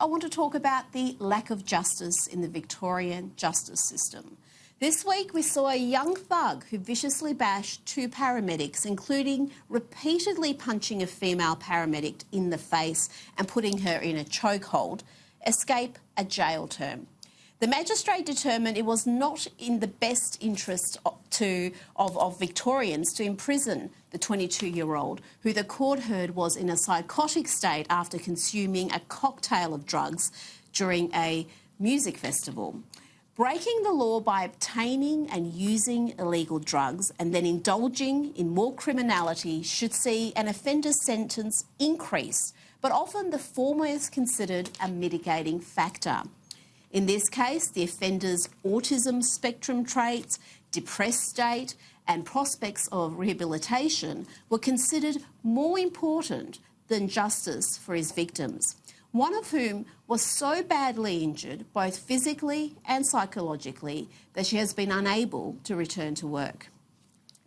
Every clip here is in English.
I want to talk about the lack of justice in the Victorian justice system. This week we saw a young thug who viciously bashed two paramedics, including repeatedly punching a female paramedic in the face and putting her in a chokehold, escape a jail term. The magistrate determined it was not in the best interest of Victorians to imprison the 22-year-old, who the court heard was in a psychotic state after consuming a cocktail of drugs during a music festival. Breaking the law by obtaining and using illegal drugs and then indulging in more criminality should see an offender's sentence increase, but often the former is considered a mitigating factor. In this case, the offender's autism spectrum traits, depressed state and prospects of rehabilitation were considered more important than justice for his victims, one of whom was so badly injured, both physically and psychologically, that she has been unable to return to work.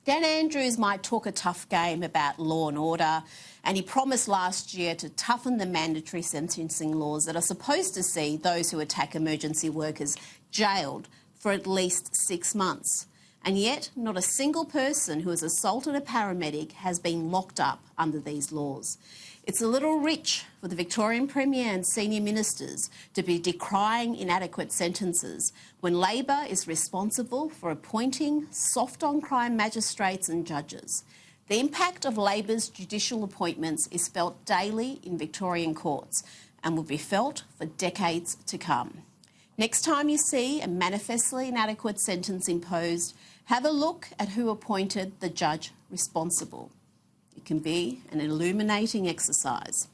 Dan Andrews might talk a tough game about law and order, and he promised last year to toughen the mandatory sentencing laws that are supposed to see those who attack emergency workers jailed for at least 6 months. And yet, not a single person who has assaulted a paramedic has been locked up under these laws. It's a little rich for the Victorian Premier and senior ministers to be decrying inadequate sentences when Labor is responsible for appointing soft-on-crime magistrates and judges. The impact of Labor's judicial appointments is felt daily in Victorian courts and will be felt for decades to come. Next time you see a manifestly inadequate sentence imposed, have a look at who appointed the judge responsible. It can be an illuminating exercise.